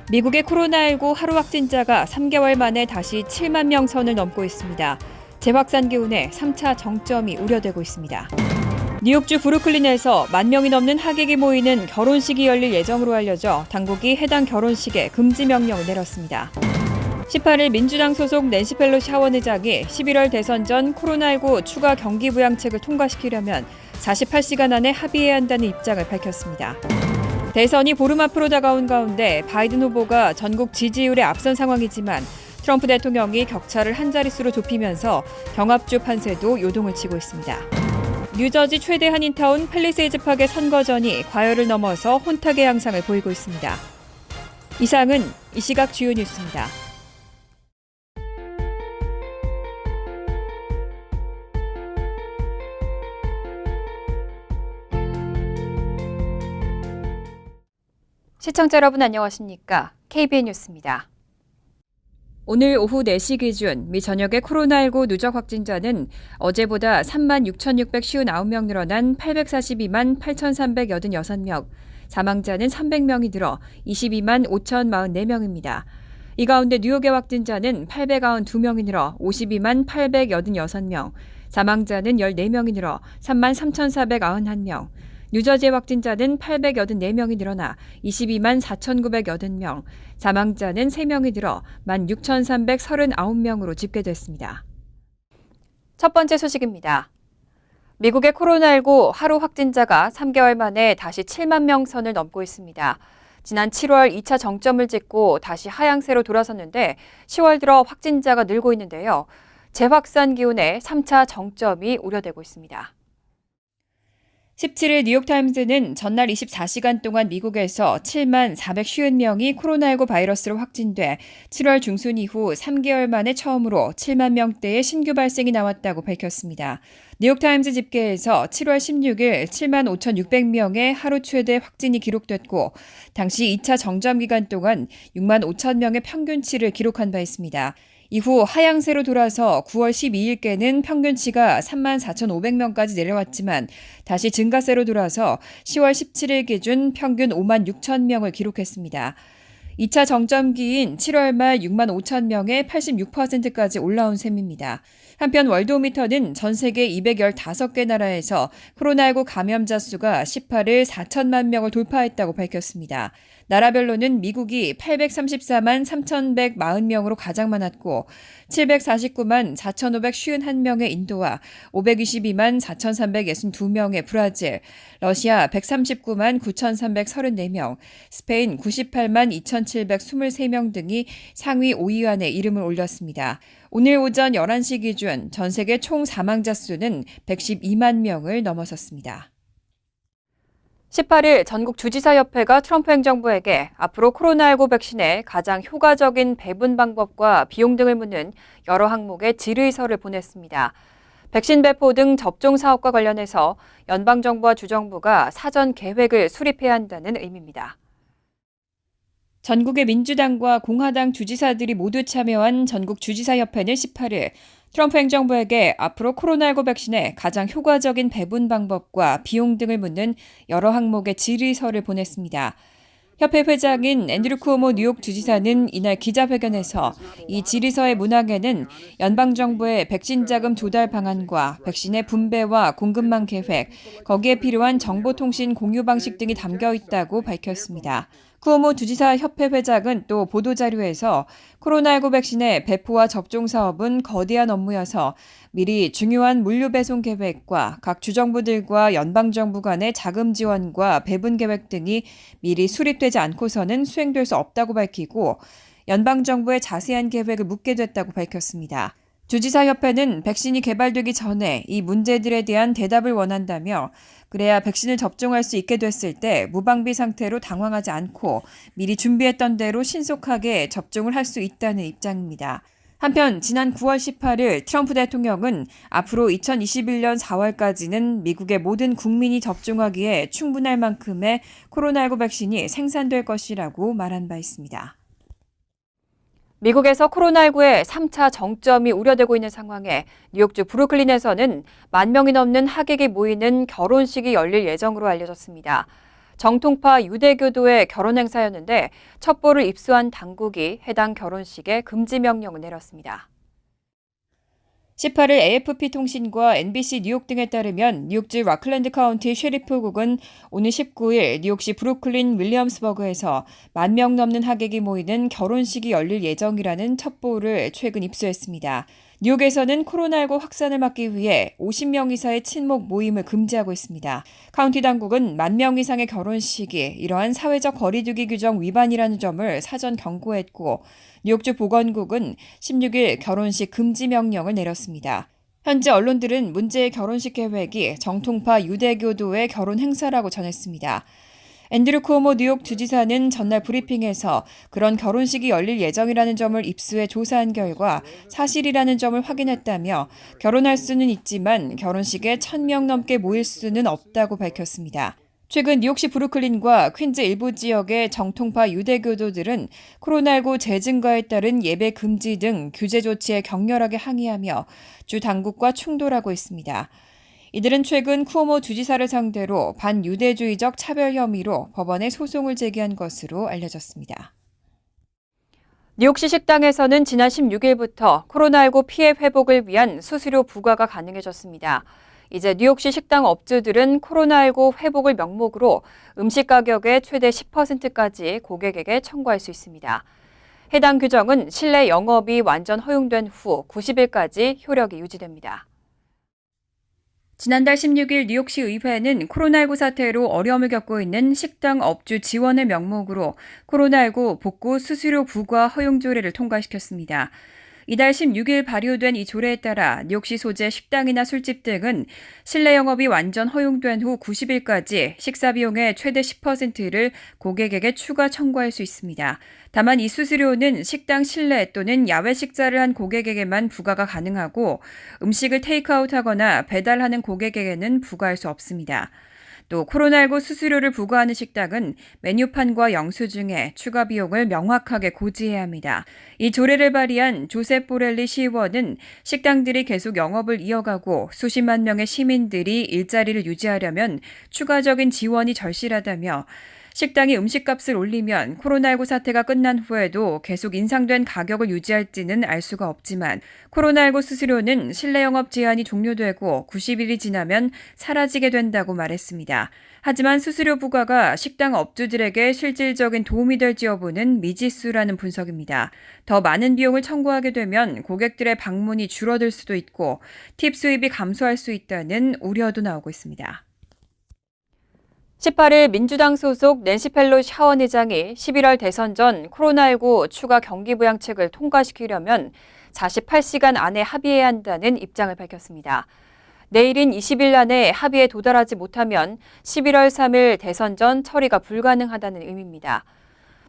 미국의 코로나19 하루 확진자가 3개월 만에 다시 7만 명 선을 넘고 있습니다. 재확산 기운에 3차 정점이 우려되고 있습니다. 뉴욕주 브루클린에서 1만 명이 넘는 하객이 모이는 결혼식이 열릴 예정으로 알려져 당국이 해당 결혼식에 금지 명령을 내렸습니다. 18일 민주당 소속 낸시 펠로시 하원 의장이 11월 대선 전 코로나19 추가 경기 부양책을 통과시키려면 48시간 안에 합의해야 한다는 입장을 밝혔습니다. 대선이 보름 앞으로 다가온 가운데 바이든 후보가 전국 지지율에 앞선 상황이지만 트럼프 대통령이 격차를 한 자릿수로 좁히면서 경합주 판세도 요동을 치고 있습니다. 뉴저지 최대 한인타운 팰리세이즈 팍의 선거전이 과열을 넘어서 혼탁의 양상을 보이고 있습니다. 이상은 이 시각 주요 뉴스입니다. 시청자 여러분 안녕하십니까? KBN 뉴스입니다. 오늘 오후 4시 기준 미 전역의 코로나19 누적 확진자는 어제보다 36,659명 늘어난 842만 8,386명, 사망자는 300명이 늘어 22만 5,044명입니다. 이 가운데 뉴욕의 확진자는 892명이 늘어 52만 886명, 사망자는 14명이 늘어 3만 3,491명, 뉴저지의 확진자는 884명이 늘어나 22만 4,980명, 사망자는 3명이 늘어 16,339명으로 집계됐습니다. 첫 번째 소식입니다. 미국의 코로나19 하루 확진자가 3개월 만에 다시 7만 명 선을 넘고 있습니다. 지난 7월 2차 정점을 찍고 다시 하향세로 돌아섰는데 10월 들어 확진자가 늘고 있는데요. 재확산 기운에 3차 정점이 우려되고 있습니다. 17일 뉴욕타임즈는 전날 24시간 동안 미국에서 7만 450명이 코로나19 바이러스로 확진돼 7월 중순 이후 3개월 만에 처음으로 7만 명대의 신규 발생이 나왔다고 밝혔습니다. 뉴욕타임즈 집계에서 7월 16일 7만 5,600명의 하루 최대 확진이 기록됐고 당시 2차 정점 기간 동안 6만 5천 명의 평균치를 기록한 바 있습니다. 이후 하향세로 돌아서 9월 12일께는 평균치가 3만 4,500명까지 내려왔지만 다시 증가세로 돌아서 10월 17일 기준 평균 5만 6천 명을 기록했습니다. 2차 정점기인 7월 말 6만 5천 명의 86%까지 올라온 셈입니다. 한편 월드오미터는 전 세계 215개 나라에서 코로나19 감염자 수가 18일 4천만 명을 돌파했다고 밝혔습니다. 나라별로는 미국이 834만 3,140명으로 가장 많았고 749만 4,551명의 인도와 522만 4,362명의 브라질, 러시아 139만 9,334명, 스페인 98만 2,723명 등이 상위 5위 안에 이름을 올렸습니다. 오늘 오전 11시 기준 전 세계 총 사망자 수는 112만 명을 넘어섰습니다. 18일 전국 주지사협회가 트럼프 행정부에게 앞으로 코로나19 백신의 가장 효과적인 배분 방법과 비용 등을 묻는 여러 항목의 질의서를 보냈습니다. 백신 배포 등 접종 사업과 관련해서 연방정부와 주정부가 사전 계획을 수립해야 한다는 의미입니다. 전국의 민주당과 공화당 주지사들이 모두 참여한 전국 주지사협회는 18일 트럼프 행정부에게 앞으로 코로나19 백신의 가장 효과적인 배분 방법과 비용 등을 묻는 여러 항목의 질의서를 보냈습니다. 협회 회장인 앤드류 쿠오모 뉴욕 주지사는 이날 기자회견에서 이 질의서의 문항에는 연방정부의 백신 자금 조달 방안과 백신의 분배와 공급망 계획, 거기에 필요한 정보통신 공유 방식 등이 담겨 있다고 밝혔습니다. 쿠오모 주지사 협회 회장은 또 보도자료에서 코로나19 백신의 배포와 접종 사업은 거대한 업무여서 미리 중요한 물류 배송 계획과 각 주정부들과 연방정부 간의 자금 지원과 배분 계획 등이 미리 수립되지 않고서는 수행될 수 없다고 밝히고 연방정부의 자세한 계획을 묻게 됐다고 밝혔습니다. 주지사협회는 백신이 개발되기 전에 이 문제들에 대한 대답을 원한다며 그래야 백신을 접종할 수 있게 됐을 때 무방비 상태로 당황하지 않고 미리 준비했던 대로 신속하게 접종을 할 수 있다는 입장입니다. 한편 지난 9월 18일 트럼프 대통령은 앞으로 2021년 4월까지는 미국의 모든 국민이 접종하기에 충분할 만큼의 코로나19 백신이 생산될 것이라고 말한 바 있습니다. 미국에서 코로나19의 3차 정점이 우려되고 있는 상황에 뉴욕주 브루클린에서는 1만 명이 넘는 하객이 모이는 결혼식이 열릴 예정으로 알려졌습니다. 정통파 유대교도의 결혼 행사였는데 첩보를 입수한 당국이 해당 결혼식에 금지 명령을 내렸습니다. 18일 AFP 통신과 NBC 뉴욕 등에 따르면 뉴욕주 락클랜드 카운티 셰리프국은 오늘 19일 뉴욕시 브루클린 윌리엄스버그에서 10,000명 넘는 하객이 모이는 결혼식이 열릴 예정이라는 첩보를 최근 입수했습니다. 뉴욕에서는 코로나19 확산을 막기 위해 50명 이상의 친목 모임을 금지하고 있습니다. 카운티 당국은 10,000명 이상의 결혼식이 이러한 사회적 거리두기 규정 위반이라는 점을 사전 경고했고 뉴욕주 보건국은 16일 결혼식 금지 명령을 내렸습니다. 현지 언론들은 문제의 결혼식 계획이 정통파 유대교도의 결혼 행사라고 전했습니다. 앤드류 쿠오모 뉴욕 주지사는 전날 브리핑에서 그런 결혼식이 열릴 예정이라는 점을 입수해 조사한 결과 사실이라는 점을 확인했다며 결혼할 수는 있지만 결혼식에 1,000명 넘게 모일 수는 없다고 밝혔습니다. 최근 뉴욕시 브루클린과 퀸즈 일부 지역의 정통파 유대교도들은 코로나19 재증가에 따른 예배 금지 등 규제 조치에 격렬하게 항의하며 주 당국과 충돌하고 있습니다. 이들은 최근 쿠오모 주지사를 상대로 반유대주의적 차별 혐의로 법원에 소송을 제기한 것으로 알려졌습니다. 뉴욕시 식당에서는 지난 16일부터 코로나19 피해 회복을 위한 수수료 부과가 가능해졌습니다. 이제 뉴욕시 식당 업주들은 코로나19 회복을 명목으로 음식 가격의 최대 10%까지 고객에게 청구할 수 있습니다. 해당 규정은 실내 영업이 완전 허용된 후 90일까지 효력이 유지됩니다. 지난달 16일 뉴욕시 의회는 코로나19 사태로 어려움을 겪고 있는 식당 업주 지원의 명목으로 코로나19 복구 수수료 부과 허용 조례를 통과시켰습니다. 이달 16일 발효된 이 조례에 따라 뉴욕시 소재 식당이나 술집 등은 실내 영업이 완전 허용된 후 90일까지 식사 비용의 최대 10%를 고객에게 추가 청구할 수 있습니다. 다만 이 수수료는 식당 실내 또는 야외 식사를 한 고객에게만 부과가 가능하고 음식을 테이크아웃하거나 배달하는 고객에게는 부과할 수 없습니다. 또 코로나19 수수료를 부과하는 식당은 메뉴판과 영수증에 추가 비용을 명확하게 고지해야 합니다. 이 조례를 발의한 조셉 보렐리 시의원은 식당들이 계속 영업을 이어가고 수십만 명의 시민들이 일자리를 유지하려면 추가적인 지원이 절실하다며 식당이 음식값을 올리면 코로나19 사태가 끝난 후에도 계속 인상된 가격을 유지할지는 알 수가 없지만 코로나19 수수료는 실내 영업 제한이 종료되고 90일이 지나면 사라지게 된다고 말했습니다. 하지만 수수료 부과가 식당 업주들에게 실질적인 도움이 될지 여부는 미지수라는 분석입니다. 더 많은 비용을 청구하게 되면 고객들의 방문이 줄어들 수도 있고 팁 수입이 감소할 수 있다는 우려도 나오고 있습니다. 18일 민주당 소속 낸시 펠로시 하원 의장이 11월 대선 전 코로나19 추가 경기부양책을 통과시키려면 48시간 안에 합의해야 한다는 입장을 밝혔습니다. 내일인 20일 안에 합의에 도달하지 못하면 11월 3일 대선 전 처리가 불가능하다는 의미입니다.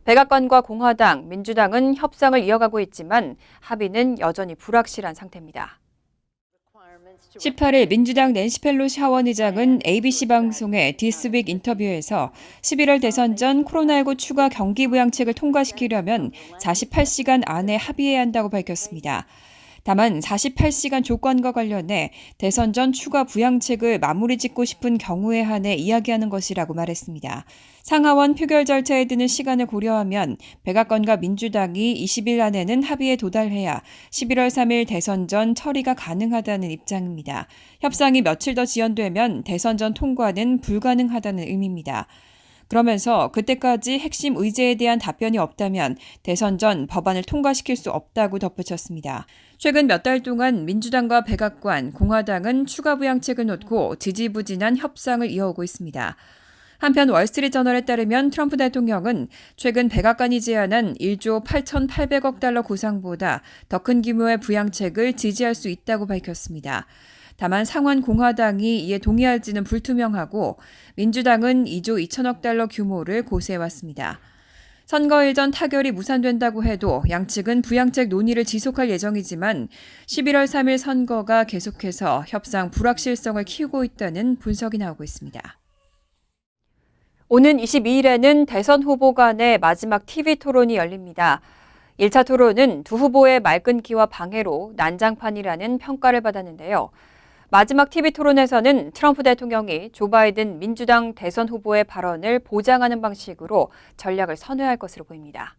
백악관과 공화당, 민주당은 협상을 이어가고 있지만 합의는 여전히 불확실한 상태입니다. 18일 민주당 낸시 펠로시 하원 의장은 ABC 방송의 디스윅 인터뷰에서 11월 대선 전 코로나19 추가 경기부양책을 통과시키려면 48시간 안에 합의해야 한다고 밝혔습니다. 다만 48시간 조건과 관련해 대선 전 추가 부양책을 마무리 짓고 싶은 경우에 한해 이야기하는 것이라고 말했습니다. 상하원 표결 절차에 드는 시간을 고려하면 백악관과 민주당이 20일 안에는 합의에 도달해야 11월 3일 대선 전 처리가 가능하다는 입장입니다. 협상이 며칠 더 지연되면 대선 전 통과는 불가능하다는 의미입니다. 그러면서 그때까지 핵심 의제에 대한 답변이 없다면 대선 전 법안을 통과시킬 수 없다고 덧붙였습니다. 최근 몇 달 동안 민주당과 백악관, 공화당은 추가 부양책을 놓고 지지부진한 협상을 이어오고 있습니다. 한편 월스트리트저널에 따르면 트럼프 대통령은 최근 백악관이 제안한 1조 8,800억 달러 구상보다 더 큰 규모의 부양책을 지지할 수 있다고 밝혔습니다. 다만 상원 공화당이 이에 동의할지는 불투명하고 민주당은 2조 2천억 달러 규모를 고수해왔습니다. 선거일 전 타결이 무산된다고 해도 양측은 부양책 논의를 지속할 예정이지만 11월 3일 선거가 계속해서 협상 불확실성을 키우고 있다는 분석이 나오고 있습니다. 오는 22일에는 대선 후보 간의 마지막 TV 토론이 열립니다. 1차 토론은 두 후보의 말끈기와 방해로 난장판이라는 평가를 받았는데요. 마지막 TV 토론에서는 트럼프 대통령이 조 바이든 민주당 대선 후보의 발언을 보장하는 방식으로 전략을 선회할 것으로 보입니다.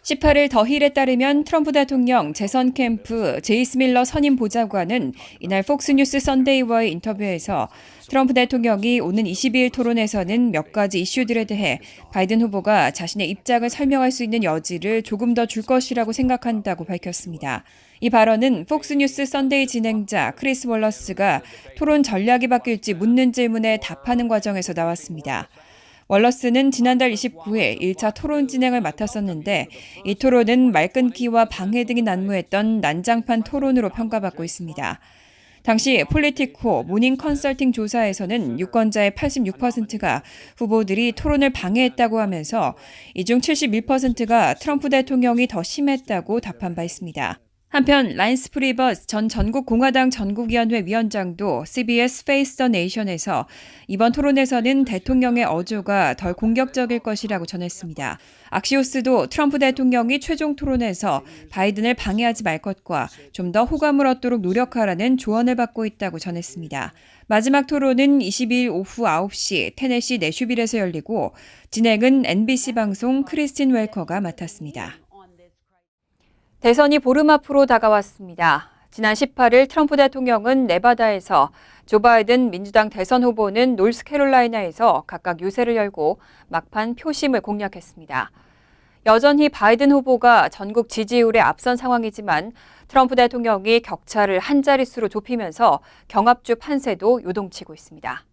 18일 더 힐에 따르면 트럼프 대통령 재선 캠프 제이스 밀러 선임 보좌관은 이날 폭스뉴스 선데이와의 인터뷰에서 트럼프 대통령이 오는 22일 토론에서는 몇 가지 이슈들에 대해 바이든 후보가 자신의 입장을 설명할 수 있는 여지를 조금 더 줄 것이라고 생각한다고 밝혔습니다. 이 발언은 폭스뉴스 선데이 진행자 크리스 월러스가 토론 전략이 바뀔지 묻는 질문에 답하는 과정에서 나왔습니다. 월러스는 지난달 29일 1차 토론 진행을 맡았었는데 이 토론은 말끊기와 방해 등이 난무했던 난장판 토론으로 평가받고 있습니다. 당시 폴리티코 모닝 컨설팅 조사에서는 유권자의 86%가 후보들이 토론을 방해했다고 하면서 이 중 71%가 트럼프 대통령이 더 심했다고 답한 바 있습니다. 한편 라인스 프리버스 전 전국공화당 전국위원회 위원장도 CBS Face the Nation에서 이번 토론에서는 대통령의 어조가 덜 공격적일 것이라고 전했습니다. 악시오스도 트럼프 대통령이 최종 토론에서 바이든을 방해하지 말 것과 좀 더 호감을 얻도록 노력하라는 조언을 받고 있다고 전했습니다. 마지막 토론은 22일 오후 9시 테네시 내슈빌에서 열리고 진행은 NBC 방송 크리스틴 웰커가 맡았습니다. 대선이 보름 앞으로 다가왔습니다. 지난 18일 트럼프 대통령은 네바다에서, 조 바이든 민주당 대선 후보는 노스캐롤라이나에서 각각 유세를 열고 막판 표심을 공략했습니다. 여전히 바이든 후보가 전국 지지율에 앞선 상황이지만 트럼프 대통령이 격차를 한 자릿수로 좁히면서 경합주 판세도 요동치고 있습니다.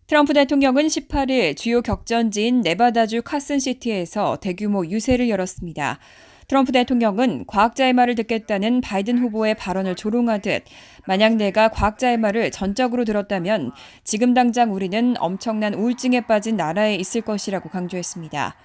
트럼프 대통령은 18일 주요 격전지인 네바다주 카슨시티에서 대규모 유세를 열었습니다. 트럼프 대통령은 과학자의 말을 듣겠다는 바이든 후보의 발언을 조롱하듯 만약 내가 과학자의 말을 전적으로 들었다면 지금 당장 우리는 엄청난 우울증에 빠진 나라에 있을 것이라고 강조했습니다.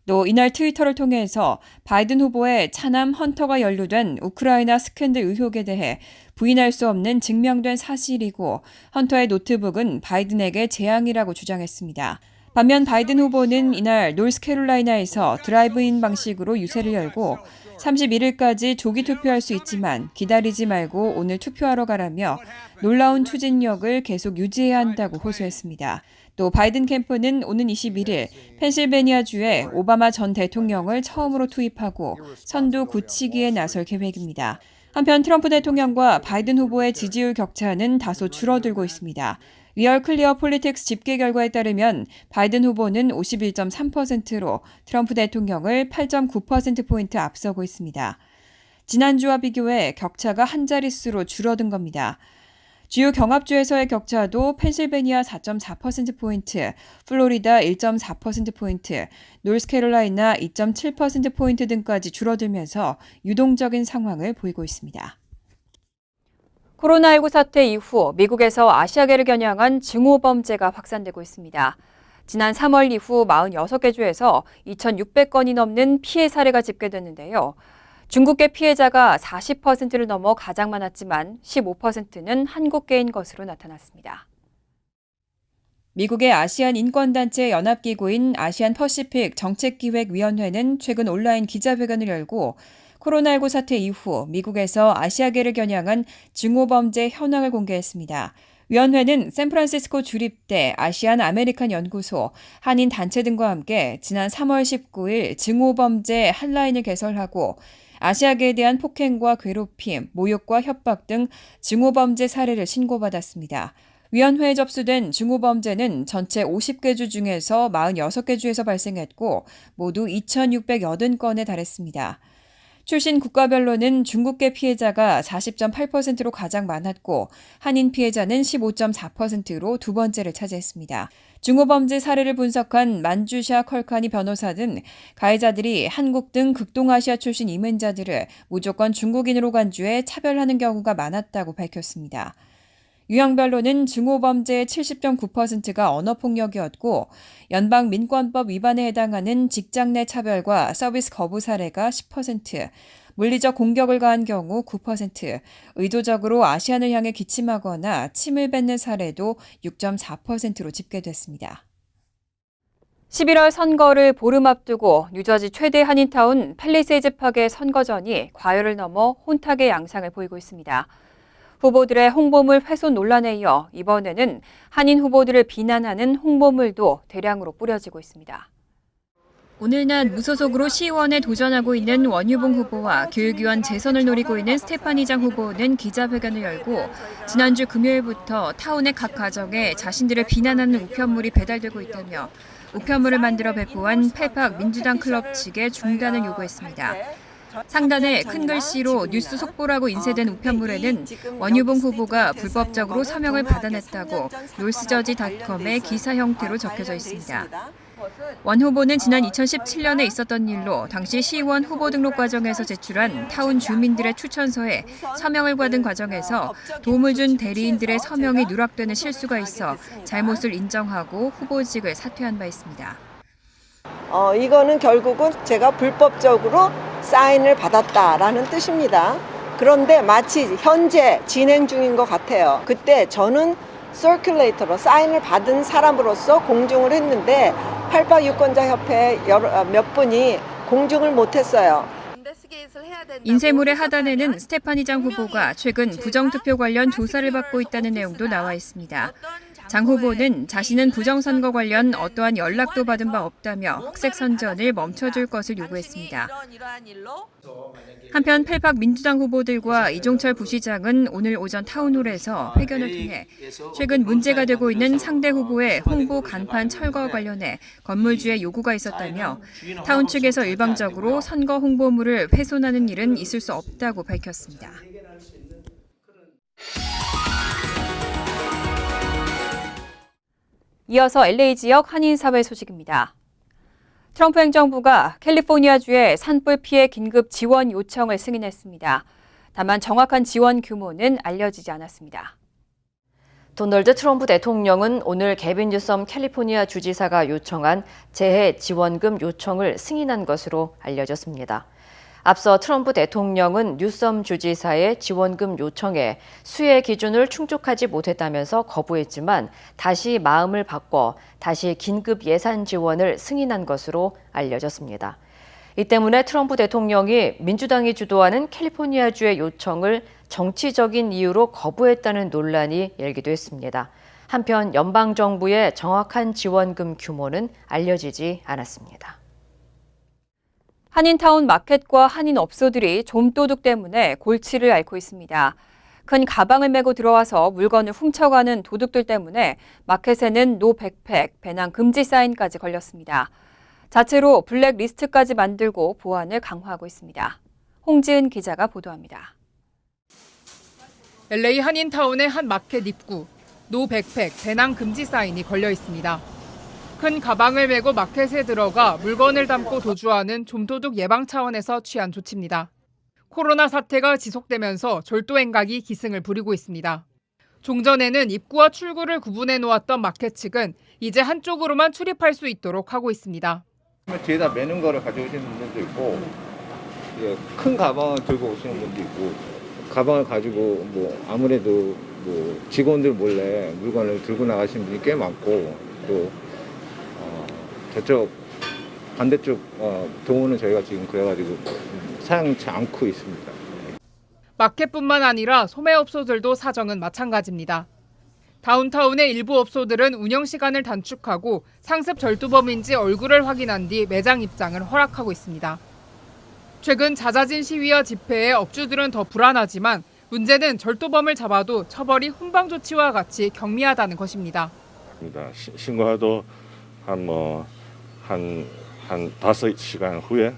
또 이날 트위터를 통해서 바이든 후보의 차남 헌터가 연루된 우크라이나 스캔들 의혹에 대해 부인할 수 없는 증명된 사실이고 헌터의 노트북은 바이든에게 재앙이라고 주장했습니다. 반면 바이든 후보는 이날 노스캐롤라이나에서 드라이브인 방식으로 유세를 열고 31일까지 조기 투표할 수 있지만 기다리지 말고 오늘 투표하러 가라며 놀라운 추진력을 계속 유지해야 한다고 호소했습니다. 또 바이든 캠프는 오는 21일 펜실베니아주에 오바마 전 대통령을 처음으로 투입하고 선두 굳히기에 나설 계획입니다. 한편 트럼프 대통령과 바이든 후보의 지지율 격차는 다소 줄어들고 있습니다. 리얼 클리어 폴리틱스 집계 결과에 따르면 바이든 후보는 51.3%로 트럼프 대통령을 8.9%포인트 앞서고 있습니다. 지난주와 비교해 격차가 한 자릿수로 줄어든 겁니다. 주요 경합주에서의 격차도 펜실베니아 4.4%포인트, 플로리다 1.4%포인트, 노스캐롤라이나 2.7%포인트 등까지 줄어들면서 유동적인 상황을 보이고 있습니다. 코로나19 사태 이후 미국에서 아시아계를 겨냥한 증오범죄가 확산되고 있습니다. 지난 3월 이후 46개 주에서 2,600건이 넘는 피해 사례가 집계됐는데요. 중국계 피해자가 40%를 넘어 가장 많았지만 15%는 한국계인 것으로 나타났습니다. 미국의 아시안 인권단체 연합기구인 아시안 퍼시픽 정책기획위원회는 최근 온라인 기자회견을 열고 코로나19 사태 이후 미국에서 아시아계를 겨냥한 증오범죄 현황을 공개했습니다. 위원회는 샌프란시스코 주립대 아시안 아메리칸 연구소, 한인 단체 등과 함께 지난 3월 19일 증오범죄 한라인을 개설하고 아시아계에 대한 폭행과 괴롭힘, 모욕과 협박 등 증오범죄 사례를 신고받았습니다. 위원회에 접수된 증오범죄는 전체 50개 주 중에서 46개 주에서 발생했고 모두 2,680건에 달했습니다. 출신 국가별로는 중국계 피해자가 40.8%로 가장 많았고 한인 피해자는 15.4%로 두 번째를 차지했습니다. 증오범죄 사례를 분석한 만주샤 컬카니 변호사는 가해자들이 한국 등 극동아시아 출신 이민자들을 무조건 중국인으로 간주해 차별하는 경우가 많았다고 밝혔습니다. 유형별로는 증오범죄의 70.9%가 언어폭력이었고 연방민권법 위반에 해당하는 직장 내 차별과 서비스 거부 사례가 10%, 물리적 공격을 가한 경우 9%, 의도적으로 아시안을 향해 기침하거나 침을 뱉는 사례도 6.4%로 집계됐습니다. 11월 선거를 보름 앞두고 뉴저지 최대 한인타운 팰리세이즈 팍의 선거전이 과열을 넘어 혼탁의 양상을 보이고 있습니다. 후보들의 홍보물 훼손 논란에 이어 이번에는 한인 후보들을 비난하는 홍보물도 대량으로 뿌려지고 있습니다. 오늘 낮 무소속으로 시의원에 도전하고 있는 원유봉 후보와 교육위원 재선을 노리고 있는 스테파니 장 후보는 기자회견을 열고 지난주 금요일부터 타운의 각 가정에 자신들을 비난하는 우편물이 배달되고 있다며 우편물을 만들어 배포한 펠팍 민주당 클럽 측에 중단을 요구했습니다. 상단에 큰 글씨로 뉴스 속보라고 인쇄된 우편물에는 원유봉 후보가 불법적으로 서명을 받아냈다고 놀스저지닷컴의 기사 형태로 적혀져 있습니다. 원 후보는 지난 2017년에 있었던 일로 당시 시의원 후보 등록 과정에서 제출한 타운 주민들의 추천서에 서명을 받은 과정에서 도움을 준 대리인들의 서명이 누락되는 실수가 있어 잘못을 인정하고 후보직을 사퇴한 바 있습니다. 이거는 결국은 제가 불법적으로 사인을 받았다라는 뜻입니다. 그런데 마치 현재 진행 중인 것 같아요. 그때 저는 서큘레이터로 사인을 받은 사람으로서 공증을 했는데 팔팍 유권자협회 몇 분이 공증을 못했어요. 인쇄물의 하단에는 스테파니 장 후보가 최근 부정투표 관련 조사를 받고 있다는 내용도 나와 있습니다. 장 후보는 자신은 부정선거 관련 어떠한 연락도 받은 바 없다며 흑색 선전을 멈춰줄 것을 요구했습니다. 한편 펠팍 민주당 후보들과 이종철 부시장은 오늘 오전 타운홀에서 회견을 통해 최근 문제가 되고 있는 상대 후보의 홍보 간판 철거와 관련해 건물주의 요구가 있었다며 타운 측에서 일방적으로 선거 홍보물을 훼손하는 일은 있을 수 없다고 밝혔습니다. 이어서 LA 지역 한인사회 소식입니다. 트럼프 행정부가 캘리포니아주의 산불 피해 긴급 지원 요청을 승인했습니다. 다만 정확한 지원 규모는 알려지지 않았습니다. 도널드 트럼프 대통령은 오늘 개빈 뉴섬 캘리포니아 주지사가 요청한 재해 지원금 요청을 승인한 것으로 알려졌습니다. 앞서 트럼프 대통령은 뉴섬 주지사의 지원금 요청에 수혜 기준을 충족하지 못했다면서 거부했지만 다시 마음을 바꿔 다시 긴급 예산 지원을 승인한 것으로 알려졌습니다. 이 때문에 트럼프 대통령이 민주당이 주도하는 캘리포니아주의 요청을 정치적인 이유로 거부했다는 논란이 일기도 했습니다. 한편 연방정부의 정확한 지원금 규모는 알려지지 않았습니다. 한인타운 마켓과 한인 업소들이 좀도둑 때문에 골치를 앓고 있습니다. 큰 가방을 메고 들어와서 물건을 훔쳐가는 도둑들 때문에 마켓에는 노 백팩, 배낭 금지 사인까지 걸렸습니다. 자체로 블랙리스트까지 만들고 보안을 강화하고 있습니다. 홍지은 기자가 보도합니다. LA 한인타운의 한 마켓 입구, 노 백팩, 배낭 금지 사인이 걸려 있습니다. 큰 가방을 메고 마켓에 들어가 물건을 담고 도주하는 좀도둑 예방 차원에서 취한 조치입니다. 코로나 사태가 지속되면서 절도 행각이 기승을 부리고 있습니다. 종전에는 입구와 출구를 구분해 놓았던 마켓 측은 이제 한쪽으로만 출입할 수 있도록 하고 있습니다. 뒤에다 매는 거를 가져오시는 분들도 있고 큰 가방을 들고 오시는 분도 있고 가방을 가지고 아무래도 직원들 몰래 물건을 들고 나가시는 분이 꽤 많고 또 저쪽 반대쪽 동호는 저희가 지금 그래가지고 사용치 않고 있습니다. 마켓뿐만 아니라 소매업소들도 사정은 마찬가지입니다. 다운타운의 일부 업소들은 운영 시간을 단축하고 상습 절도범인지 얼굴을 확인한 뒤 매장 입장을 허락하고 있습니다. 최근 잦아진 시위와 집회에 업주들은 더 불안하지만 문제는 절도범을 잡아도 처벌이 훈방 조치와 같이 경미하다는 것입니다. 신고해도 한 5시간 후에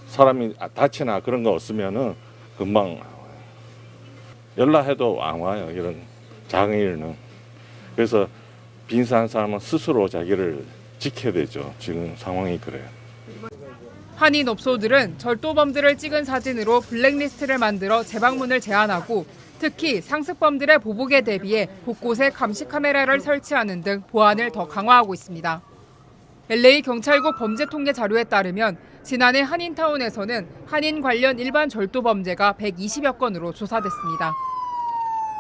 사람이 다치나 그런 거 없으면은 금방 연락해도 안 와요. 이런 작은 일은. 그래서 빈사한 사람은 스스로 자기를 지켜야 되죠. 지금 상황이 그래요. 한인 업소들은 절도범들을 찍은 사진으로 블랙리스트를 만들어 재방문을 제한하고 특히 상습범들의 보복에 대비해 곳곳에 감시 카메라를 설치하는 등 보안을 더 강화하고 있습니다. LA 경찰국 범죄통계 자료에 따르면 지난해 한인타운에서는 한인 관련 일반 절도 범죄가 120여 건으로 조사됐습니다.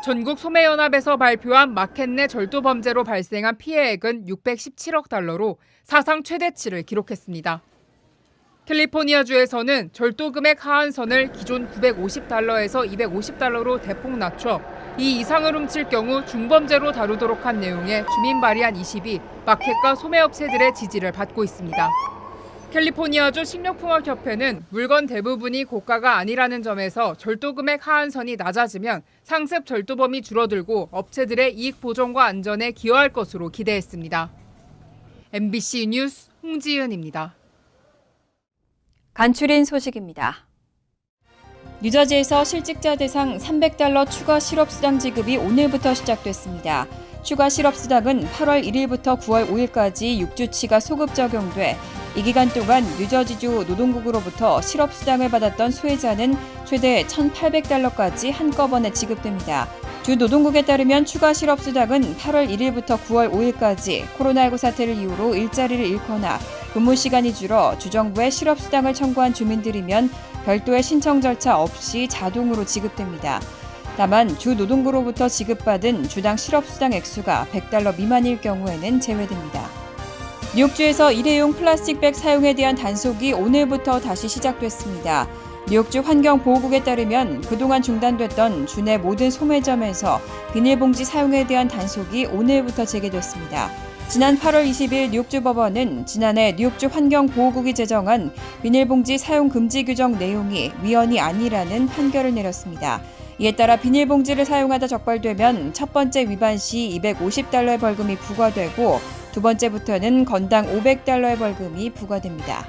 전국 소매연합에서 발표한 마켓 내 절도 범죄로 발생한 피해액은 617억 달러로 사상 최대치를 기록했습니다. 캘리포니아주에서는 절도 금액 하한선을 기존 $950에서 $250로 대폭 낮춰 이 이상을 훔칠 경우 중범죄로 다루도록 한 내용의 주민 발의안 20이 마켓과 소매업체들의 지지를 받고 있습니다. 캘리포니아주 식료품업협회는 물건 대부분이 고가가 아니라는 점에서 절도금액 하한선이 낮아지면 상습 절도범이 줄어들고 업체들의 이익 보존과 안전에 기여할 것으로 기대했습니다. MBC 뉴스 홍지은입니다. 간추린 소식입니다. 뉴저지에서 실직자 대상 $300 추가 실업수당 지급이 오늘부터 시작됐습니다. 추가 실업수당은 8월 1일부터 9월 5일까지 6주치가 소급 적용돼 이 기간 동안 뉴저지주 노동국으로부터 실업수당을 받았던 수혜자는 최대 $1,800까지 한꺼번에 지급됩니다. 주 노동국에 따르면 추가 실업수당은 8월 1일부터 9월 5일까지 코로나19 사태를 이유로 일자리를 잃거나 근무 시간이 줄어 주정부에 실업수당을 청구한 주민들이면 별도의 신청 절차 없이 자동으로 지급됩니다. 다만 주 노동부로부터 지급받은 주당 실업수당 액수가 $100 미만일 경우에는 제외됩니다. 뉴욕주에서 일회용 플라스틱백 사용에 대한 단속이 오늘부터 다시 시작됐습니다. 뉴욕주 환경보호국에 따르면 그동안 중단됐던 주내 모든 소매점에서 비닐봉지 사용에 대한 단속이 오늘부터 재개됐습니다. 지난 8월 20일 뉴욕주 법원은 지난해 뉴욕주 환경보호국이 제정한 비닐봉지 사용 금지 규정 내용이 위헌이 아니라는 판결을 내렸습니다. 이에 따라 비닐봉지를 사용하다 적발되면 첫 번째 위반 시 $250의 벌금이 부과되고 두 번째부터는 건당 $500의 벌금이 부과됩니다.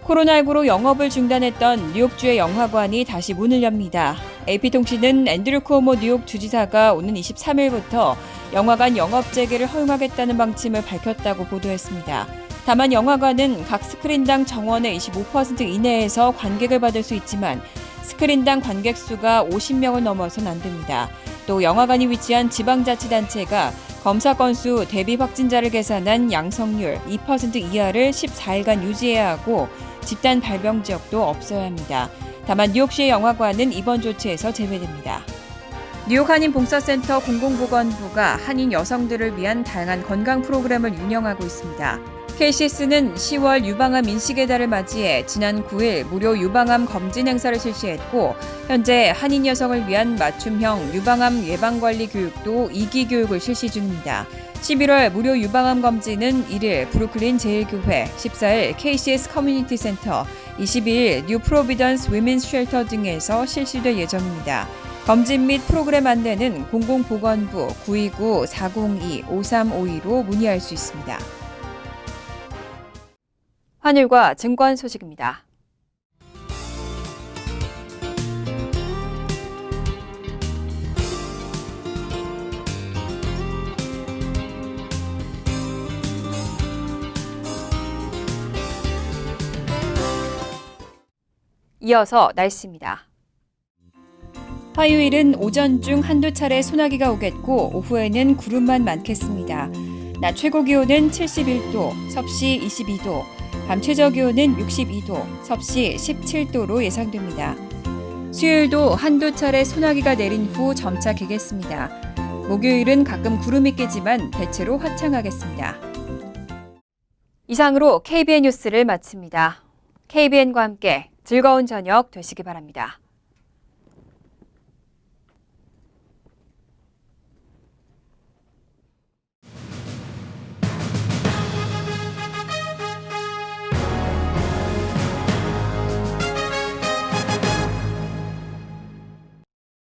코로나19로 영업을 중단했던 뉴욕주의 영화관이 다시 문을 엽니다. AP통신은 앤드류 쿠오모 뉴욕 주지사가 오는 23일부터 영화관 영업 재개를 허용하겠다는 방침을 밝혔다고 보도했습니다. 다만 영화관은 각 스크린당 정원의 25% 이내에서 관객을 받을 수 있지만 스크린당 관객 수가 50명을 넘어선 안 됩니다. 또 영화관이 위치한 지방자치단체가 검사 건수 대비 확진자를 계산한 양성률 2% 이하를 14일간 유지해야 하고 집단 발병 지역도 없어야 합니다. 다만 뉴욕시의 영화관은 이번 조치에서 제외됩니다. 뉴욕 한인봉사센터 공공보건부가 한인 여성들을 위한 다양한 건강 프로그램을 운영하고 있습니다. KCS는 10월 유방암 인식의 달을 맞이해 지난 9일 무료 유방암 검진 행사를 실시했고 현재 한인 여성을 위한 맞춤형 유방암 예방관리 교육도 2기 교육을 실시 중입니다. 11월 무료 유방암 검진은 1일 브루클린 제1교회, 14일 KCS 커뮤니티 센터, 22일 뉴 프로비던스 위멘스 쉘터 등에서 실시될 예정입니다. 검진 및 프로그램 안내는 공공보건부 929-402-5352로 문의할 수 있습니다. 환율과 증권 소식입니다. 이어서 날씨입니다. 화요일은 오전 중 한두 차례 소나기가 오겠고 오후에는 구름만 많겠습니다. 낮 최고 기온은 71도, 섭씨 22도, 밤 최저 기온은 62도, 섭씨 17도로 예상됩니다. 수요일도 한두 차례 소나기가 내린 후 점차 개겠습니다. 목요일은 가끔 구름이 끼지만 대체로 화창하겠습니다. 이상으로 KBN 뉴스를 마칩니다. KBN과 함께 즐거운 저녁 되시기 바랍니다.